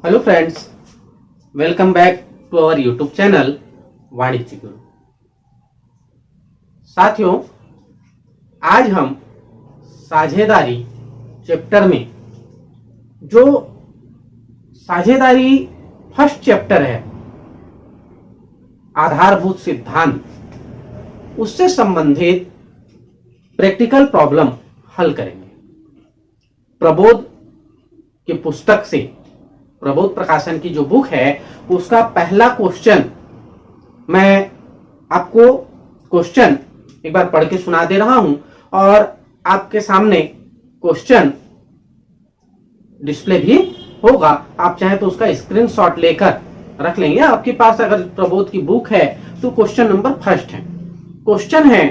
Hello friends, welcome back to our YouTube channel Vanijya Guru. साथियों, आज हम साझेदारी चैप्टर में जो साझेदारी फर्स्ट चैप्टर है, आधारभूत सिद्धांत, उससे संबंधित प्रैक्टिकल प्रॉब्लम हल करेंगे। प्रबोध की पुस्तक से, प्रबोध प्रकाशन की जो बुक है उसका पहला क्वेश्चन मैं आपको क्वेश्चन एक बार पढ़ के सुना दे रहा हूं और आपके सामने क्वेश्चन डिस्प्ले भी होगा। आप चाहे तो उसका स्क्रीनशॉट लेकर रख लेंगे। आपके पास अगर प्रबोध की बुक है तो क्वेश्चन नंबर फर्स्ट है। क्वेश्चन है,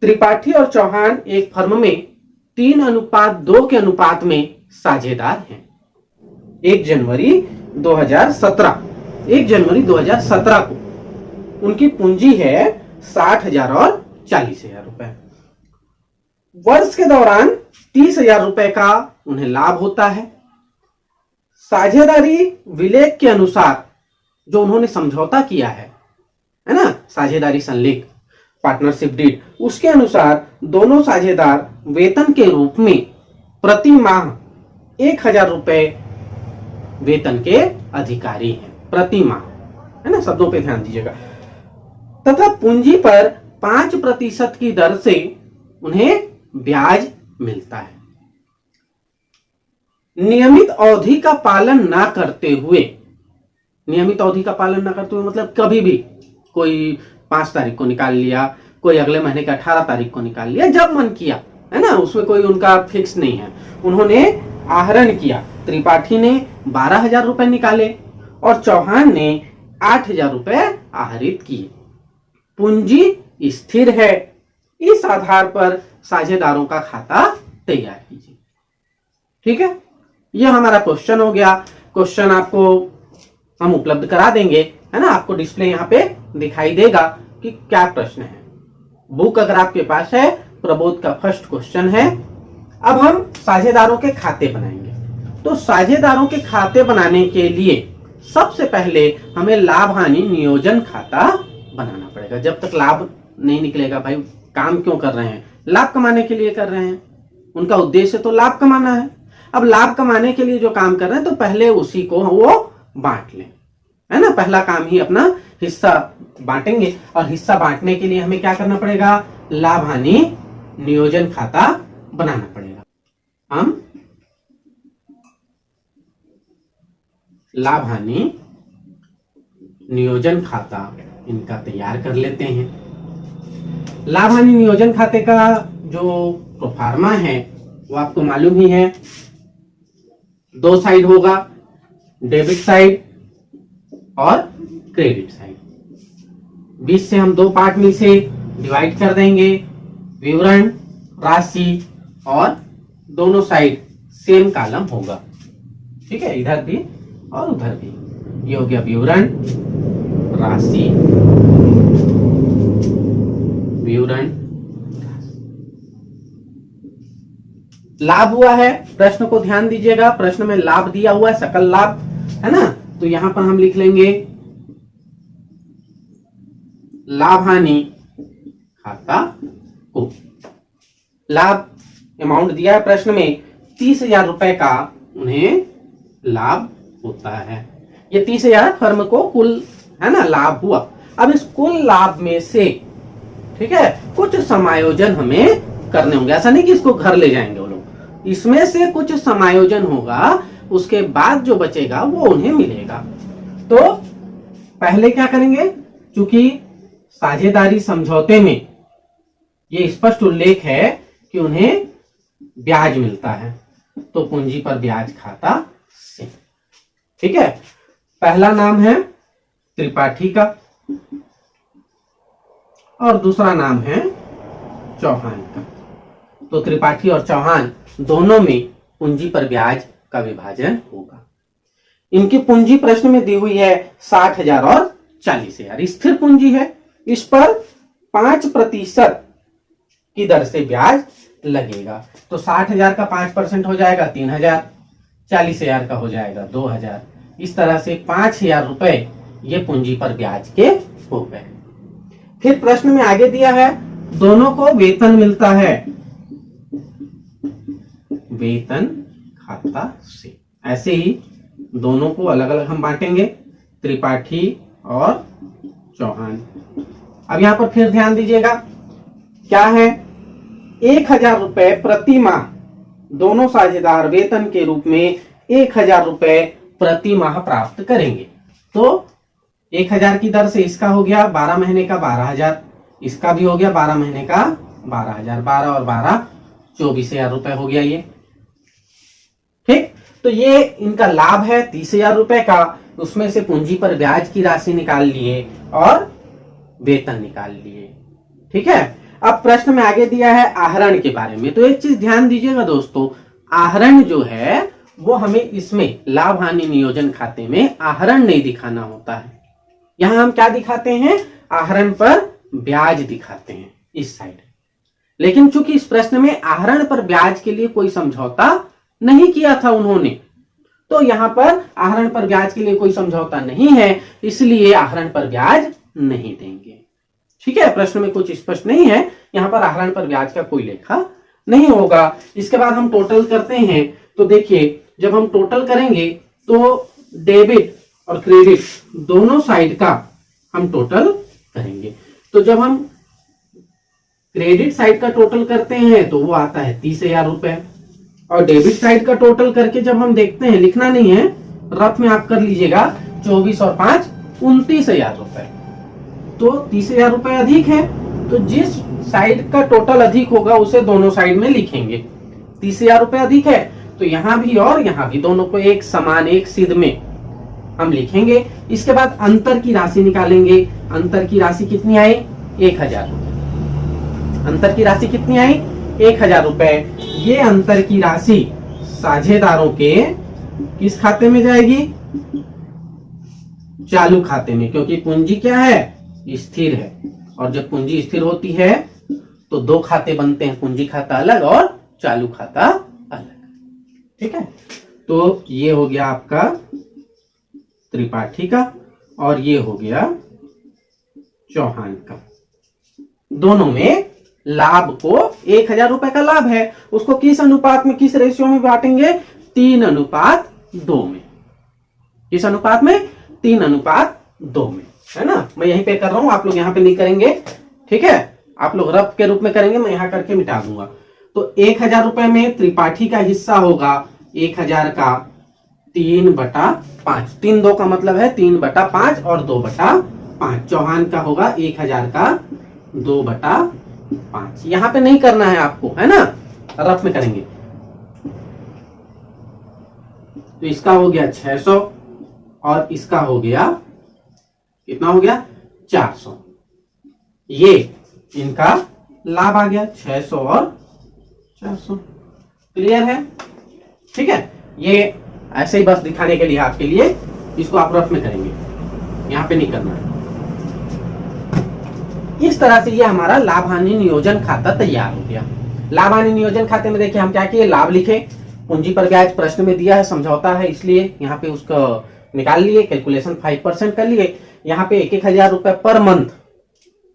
त्रिपाठी और चौहान एक फर्म में 3:2 के अनुपात में साझेदार हैं। 1 जनवरी 2017 को उनकी पूंजी है 60,000 और 40,000 रुपए। वर्ष के दौरान 30,000 रुपए का उन्हें लाभ होता है। साझेदारी विलेख के अनुसार जो उन्होंने समझौता किया है ना, साझेदारी संलेख, पार्टनरशिप डीड, उसके अनुसार दोनों साझेदार वेतन के रूप में प्रति माह 1,000 रुपए वेतन के अधिकारी हैं। प्रति माह, है ना, शब्दों पे ध्यान दीजिएगा। तथा पूंजी पर 5% की दर से उन्हें ब्याज मिलता है। नियमित अवधि का पालन ना करते हुए, मतलब कभी भी कोई 5 तारीख को निकाल लिया, कोई अगले महीने के 18 तारीख को निकाल लिया, जब मन किया, है ना, उसमें कोई उनका फिक्स नहीं है। उन्होंने आहरण किया। त्रिपाठी ने 12,000 रुपए निकाले और चौहान ने 8,000 रुपए आहरित किए। पूंजी स्थिर है। इस आधार पर साझेदारों का खाता तैयार कीजिए। ठीक है, यह हमारा क्वेश्चन हो गया। क्वेश्चन आपको हम उपलब्ध करा देंगे, है ना, आपको डिस्प्ले यहाँ पे दिखाई देगा कि क्या प्रश्न है। बुक अगर आपके पास है, प्रबोध का फर्स्ट क्वेश्चन है। अब हम साझेदारों के खाते बनाएंगे। तो साझेदारों के खाते बनाने के लिए सबसे पहले हमें लाभ हानि नियोजन खाता बनाना पड़ेगा। जब तक लाभ नहीं निकलेगा, भाई काम क्यों कर रहे हैं? लाभ कमाने के लिए कर रहे हैं, उनका उद्देश्य तो लाभ कमाना है। अब लाभ कमाने के लिए जो काम कर रहे हैं तो पहले उसी को वो बांट लें, है ना। पहला काम ही अपना हिस्सा बांटेंगे और हिस्सा बांटने के लिए हमें क्या करना पड़ेगा? लाभ हानि नियोजन खाता बनाना पड़ेगा। हम लाभ हानि नियोजन खाता इनका तैयार कर लेते हैं। लाभ हानि नियोजन खाते का जो प्रोफार्मा है वो आपको मालूम ही है। 2 साइड होगा, डेबिट साइड और क्रेडिट साइड। 20 से हम 2 पार्ट में से डिवाइड कर देंगे। विवरण, राशि और दोनों साइड सेम कॉलम होगा। ठीक है, इधर भी और उधर भी। ये हो गया विवरण, राशि, विवरण। लाभ हुआ है, प्रश्न को ध्यान दीजिएगा। प्रश्न में लाभ दिया हुआ है, सकल लाभ, है ना। तो यहां पर हम लिख लेंगे लाभ हानि खाता को। लाभ अमाउंट दिया है प्रश्न में, 30,000 रुपए का उन्हें लाभ होता है। ये 30,000 फर्म को कुल, है ना, लाभ हुआ। अब इस कुल लाभ में से, ठीक है, कुछ समायोजन हमें करने होंगे। ऐसा नहीं कि इसको घर ले जाएंगे वो लोग, इसमें से कुछ समायोजन होगा, उसके बाद जो बचेगा वो उन्हें मिलेगा। तो पहले क्या करेंगे? चूंकि साझेदारी समझौते में ये स्पष्ट उल्लेख है कि उन्हें ब्याज मिलता है, तो पूंजी पर ब्याज खाता से। ठीक है, पहला नाम है त्रिपाठी का और दूसरा नाम है चौहान का। तो त्रिपाठी और चौहान दोनों में पूंजी पर ब्याज का विभाजन होगा। इनकी पूंजी प्रश्न में दी हुई है 60,000 और 40,000। स्थिर पूंजी है, इस पर 5% की दर से ब्याज लगेगा। तो 60,000 का 5% हो जाएगा 3,000, 40,000 का हो जाएगा 2,000। इस तरह से 5,000 रुपए ये पूंजी पर ब्याज के हो गए। फिर प्रश्न में आगे दिया है दोनों को वेतन मिलता है वेतन खाता से। ऐसे ही दोनों को अलग अलग हम बांटेंगे, त्रिपाठी और चौहान। अब यहां पर फिर ध्यान दीजिएगा क्या है, 1,000 रुपए प्रति माह दोनों साझेदार वेतन के रूप में 1,000 रुपए प्रति माह प्राप्त करेंगे। तो 1,000 की दर से इसका हो गया 12 महीने का 12,000, इसका भी हो गया 12 महीने का 12,000, 12 और 12 24,000 रुपए हो गया ये। ठीक, तो ये इनका लाभ है 30,000 रुपए का, उसमें से पूंजी पर ब्याज की राशि निकाल लिए और वेतन निकाल लिए। ठीक है, अब प्रश्न में आगे दिया है आहरण के बारे में। तो एक चीज ध्यान दीजिएगा दोस्तों, आहरण जो है वो हमें इसमें लाभ हानि नियोजन खाते में आहरण नहीं दिखाना होता है। यहां हम क्या दिखाते हैं, आहरण पर ब्याज दिखाते हैं इस साइड। लेकिन चूंकि इस प्रश्न में आहरण पर ब्याज के लिए कोई समझौता नहीं किया था उन्होंने, तो यहां पर आहरण पर ब्याज के लिए कोई समझौता नहीं है, इसलिए आहरण पर ब्याज नहीं देंगे। ठीक है, प्रश्न में कुछ स्पष्ट नहीं है, यहां पर आहरण पर ब्याज का कोई लेखा नहीं होगा। इसके बाद हम टोटल करते हैं। तो देखिए, जब हम टोटल करेंगे तो डेबिट और क्रेडिट दोनों साइड का हम टोटल करेंगे। तो जब हम क्रेडिट साइड का टोटल करते हैं तो वो आता है 30,000 रुपए, और डेबिट साइड का टोटल करके जब हम देखते हैं, लिखना नहीं है, रफ में आप कर लीजिएगा, 24 और 5 29,000 रुपए। तो 30,000 रुपए अधिक है, तो जिस साइड का टोटल अधिक होगा उसे दोनों साइड में लिखेंगे। 30,000 रुपए अधिक है तो यहां भी और यहां भी दोनों को एक समान एक सिध में हम लिखेंगे। इसके बाद अंतर की राशि निकालेंगे। अंतर की राशि कितनी आई, 1,000 रुपए। अंतर की राशि कितनी आई, 1,000 रुपए। ये अंतर की राशि साझेदारों के किस खाते में जाएगी, चालू खाते में, क्योंकि पूंजी क्या है, स्थिर है। और जब पूंजी स्थिर होती है तो दो खाते बनते हैं, पूंजी खाता अलग और चालू खाता अलग। ठीक है, तो ये हो गया आपका त्रिपाठी का और ये हो गया चौहान का। दोनों में लाभ को 1,000 रुपए का लाभ है, उसको किस अनुपात में, किस रेशियो में बांटेंगे, 3:2 में। किस अनुपात में, 3:2 में, है ना। मैं यहीं पे कर रहा हूं, आप लोग यहां पे नहीं करेंगे। ठीक है, आप लोग रफ के रूप में करेंगे, मैं यहां करके मिटा दूंगा। तो 1,000 रुपए में त्रिपाठी का हिस्सा होगा 1,000 का 3/5। 3/2 का मतलब है 3/5 और 2/5। चौहान का होगा 1,000 का 2/5। यहां पे नहीं करना है आपको, है ना, रफ में करेंगे। तो इसका हो गया 600 और इसका हो गया कितना, हो गया 400। ये इनका लाभ आ गया 600 और 400। क्लियर है। ठीक है, ये ऐसे ही बस दिखाने के लिए आपके लिए, इसको आप रफ में करेंगे, यहां पे नहीं करना है। इस तरह से ये हमारा लाभ हानि नियोजन खाता तैयार हो गया। लाभ हानि नियोजन खाते में देखिए हम क्या किए, लाभ लिखे, पूंजी पर ब्याज प्रश्न में दिया है, समझौता है, इसलिए यहाँ पे उसको निकाल लिए, कैलकुलेशन 5% कर लिए। यहाँ पे 1,000 रुपए पर मंथ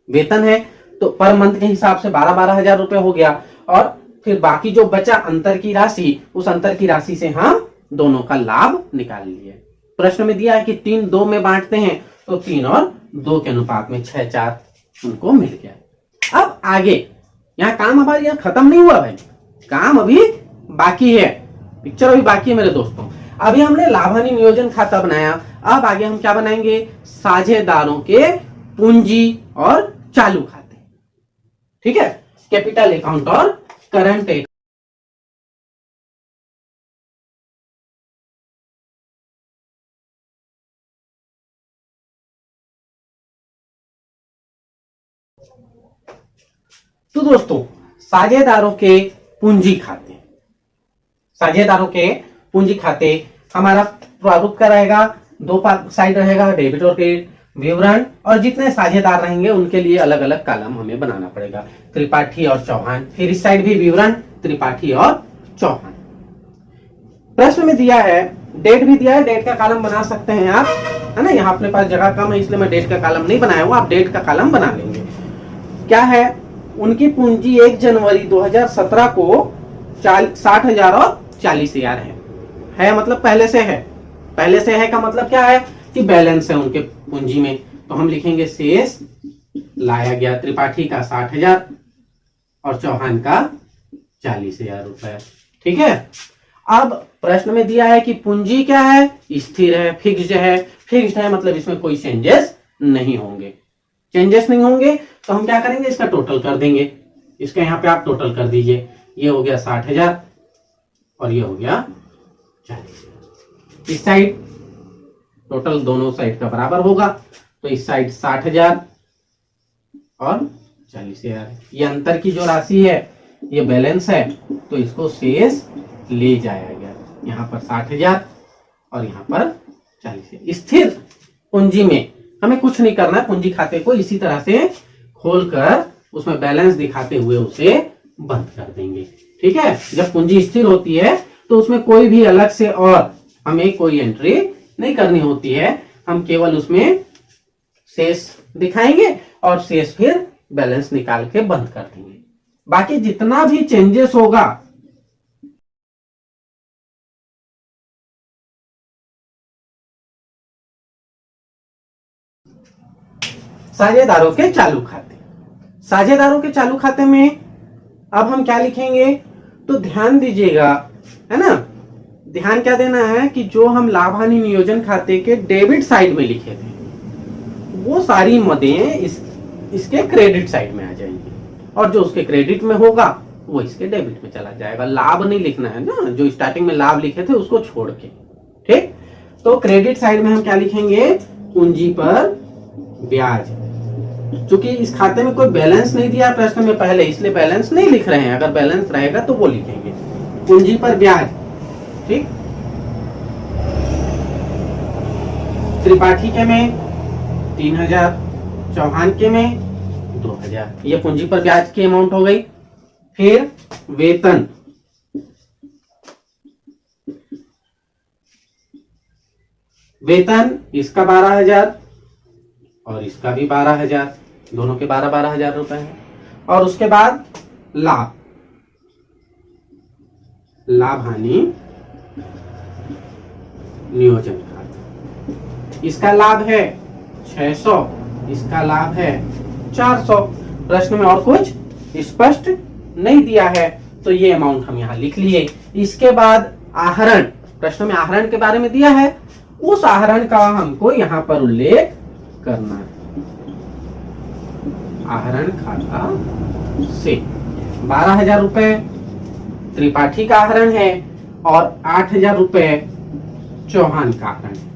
वेतन है, तो पर मंथ के हिसाब से 12,000 रुपए हो गया। और फिर बाकी जो बचा अंतर की राशि, उस अंतर की राशि से हम दोनों का लाभ निकाल लिए। प्रश्न में दिया है कि 3/2 में बांटते हैं, तो 3 और 2 के अनुपात में 6/4 उनको मिल गया। अब आगे यहाँ काम हमारे यहाँ खत्म नहीं हुआ भाई, काम अभी बाकी है, पिक्चर अभी बाकी है मेरे दोस्तों। अभी हमने लाभ हानि नियोजन खाता बनाया, अब आगे हम क्या बनाएंगे, साझेदारों के पूंजी और चालू खाते। ठीक है, कैपिटल अकाउंट और करंट अकाउंट। तो दोस्तों, साझेदारों के पूंजी खाते, साझेदारों के पूंजी खाते हमारा प्रारूप का रहेगा, 2 साइड रहेगा, डेबिट और क्रेडिट, विवरण, और जितने साझेदार रहेंगे उनके लिए अलग अलग कॉलम हमें बनाना पड़ेगा, त्रिपाठी और चौहान। फिर इस साइड भी विवरण, त्रिपाठी और चौहान। प्रश्न में दिया है, डेट भी दिया है, डेट का कॉलम बना सकते हैं आप, है ना। यहाँ अपने पास जगह कम है इसलिए मैं डेट का कॉलम नहीं बनाया हूँ, आप डेट का कॉलम बना लेंगे। क्या है, उनकी पूंजी 1 जनवरी 2017 को 60,000 और 40,000 है मतलब पहले से है। पहले से है का मतलब क्या है कि बैलेंस है उनके पूंजी में। तो हम लिखेंगे शेष लाया गया त्रिपाठी का 60,000 और चौहान का 40,000 रुपए। ठीक है। अब प्रश्न में दिया है कि पूंजी क्या है, स्थिर है, फिक्स्ड है। फिक्स्ड है मतलब इसमें कोई चेंजेस नहीं होंगे। चेंजेस नहीं होंगे तो हम क्या करेंगे, इसका टोटल कर देंगे। इसका यहाँ पे आप टोटल कर दीजिए। ये हो गया 60,000 और ये हो गया 40,000। इस साइड टोटल दोनों साइड का बराबर होगा, तो इस साइड 60,000 और 40,000। ये अंतर की जो राशि है ये बैलेंस है, तो इसको शेष ले जाया गया। यहाँ पर 60,000 और यहाँ पर 40,000। स्थिर पूंजी में हमें कुछ नहीं करना, पूंजी खाते को इसी तरह से खोलकर उसमें बैलेंस दिखाते हुए उसे बंद कर देंगे। ठीक है। जब पूंजी स्थिर होती है तो उसमें कोई भी अलग से और हमें कोई एंट्री नहीं करनी होती है, हम केवल उसमें शेष दिखाएंगे और शेष फिर बैलेंस निकाल के बंद कर देंगे। बाकी जितना भी चेंजेस होगा साझेदारों के चालू खाते, साझेदारों के चालू खाते में अब हम क्या लिखेंगे, तो ध्यान दीजिएगा, है ना। ध्यान क्या देना है कि जो हम लाभ हानि नियोजन खाते के डेबिट साइड में लिखे थे वो सारी मदें इसके क्रेडिट साइड में आ जाएंगी, और जो उसके क्रेडिट में होगा वो इसके डेबिट में चला जाएगा। लाभ नहीं लिखना है ना, जो स्टार्टिंग में लाभ लिखे थे उसको छोड़ के। ठीक। तो क्रेडिट साइड में हम क्या लिखेंगे, पूंजी पर ब्याज। क्योंकि इस खाते में कोई बैलेंस नहीं दिया प्रश्न में पहले, इसलिए बैलेंस नहीं लिख रहे हैं। अगर बैलेंस रहेगा तो वो लिखेंगे, पूंजी पर ब्याज। ठीक। त्रिपाठी के में 3,000, चौहान के में 2,000। ये पूंजी पर ब्याज की अमाउंट हो गई। फिर वेतन, वेतन इसका 12,000 और इसका भी 12,000, दोनों के 12,000 रुपए हैं। और उसके बाद लाभ, लाभ हानि नियोजन खाता, इसका लाभ है 600, इसका लाभ है 400। प्रश्न में और कुछ स्पष्ट नहीं दिया है तो ये अमाउंट हम यहां लिख लिए। इसके बाद आहरण, प्रश्न में आहरण के बारे में दिया है, उस आहरण का हमको यहां पर उल्लेख करना है। आहरण खाता से 12,000 रुपए त्रिपाठी का आहरण है और 8,000 रुपए चौहान का आहरण है।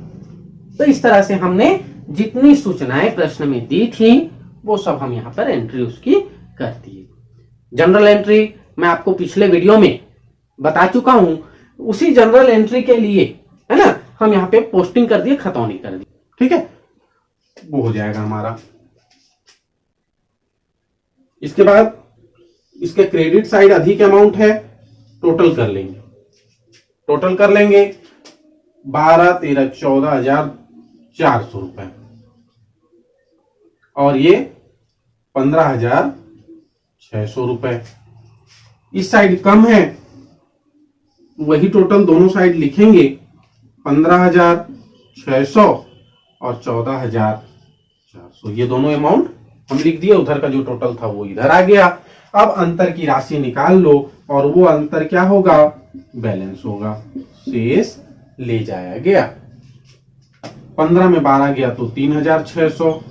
तो इस तरह से हमने जितनी सूचनाएं प्रश्न में दी थी वो सब हम यहाँ पर एंट्री उसकी कर दिए। जनरल एंट्री मैं आपको पिछले वीडियो में बता चुका हूं, उसी जनरल एंट्री के लिए, है ना, हम यहाँ पे पोस्टिंग कर दिए, खतौनी कर दी। ठीक है, वो हो जाएगा हमारा। इसके बाद इसके क्रेडिट साइड अधिक अमाउंट है, टोटल कर लेंगे, टोटल कर लेंगे 12, 13, 14,400 रुपए और ये 15,600 रुपए। इस साइड कम है, वही टोटल दोनों साइड लिखेंगे, 15,600 और 14,400। ये दोनों अमाउंट हम लिख दिए, उधर का जो टोटल था वो इधर आ गया। अब अंतर की राशि निकाल लो और वो अंतर क्या होगा, बैलेंस होगा, शेष ले जाया गया। 15 में 12 गया तो 3,600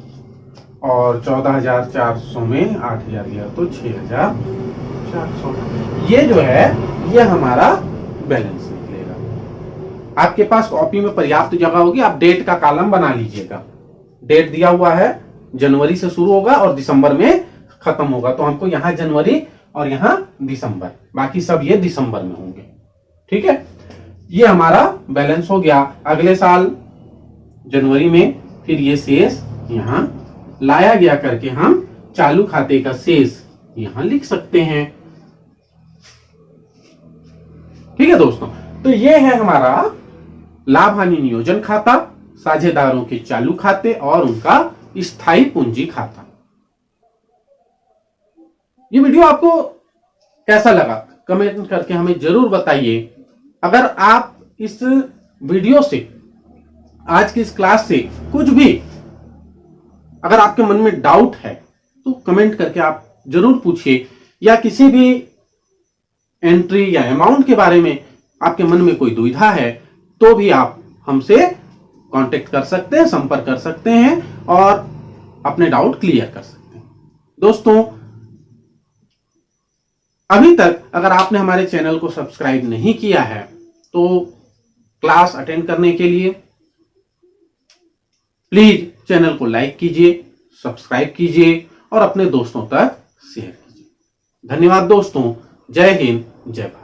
और 14,400 में 8,000 गया तो 6,400। ये जो है ये हमारा बैलेंस निकलेगा। आपके पास कॉपी में पर्याप्त जगह होगी, आप डेट का कॉलम बना लीजिएगा। डेट दिया हुआ है, जनवरी से शुरू होगा और दिसंबर में खत्म होगा, तो हमको यहाँ जनवरी और यहाँ दिसंबर, बाकी सब ये दिसंबर में होंगे। ठीक है, ये हमारा बैलेंस हो गया। अगले साल जनवरी में फिर ये शेष यहाँ लाया गया करके हम चालू खाते का शेष यहाँ लिख सकते हैं। ठीक है दोस्तों, तो ये है हमारा लाभ हानि नियोजन खाता, साझेदारों के चालू खाते और उनका स्थायी पूंजी खाता। ये वीडियो आपको कैसा लगा कमेंट करके हमें जरूर बताइए। अगर आप इस वीडियो से, आज की इस क्लास से कुछ भी अगर आपके मन में डाउट है तो कमेंट करके आप जरूर पूछिए, या किसी भी एंट्री या अमाउंट के बारे में आपके मन में कोई दुविधा है तो भी आप हमसे कांटेक्ट कर सकते हैं, संपर्क कर सकते हैं और अपने डाउट क्लियर कर सकते हैं। दोस्तों, अभी तक अगर आपने हमारे चैनल को सब्सक्राइब नहीं किया है तो क्लास अटेंड करने के लिए प्लीज चैनल को लाइक कीजिए, सब्सक्राइब कीजिए और अपने दोस्तों तक शेयर कीजिए। धन्यवाद दोस्तों। जय हिंद, जय भारत।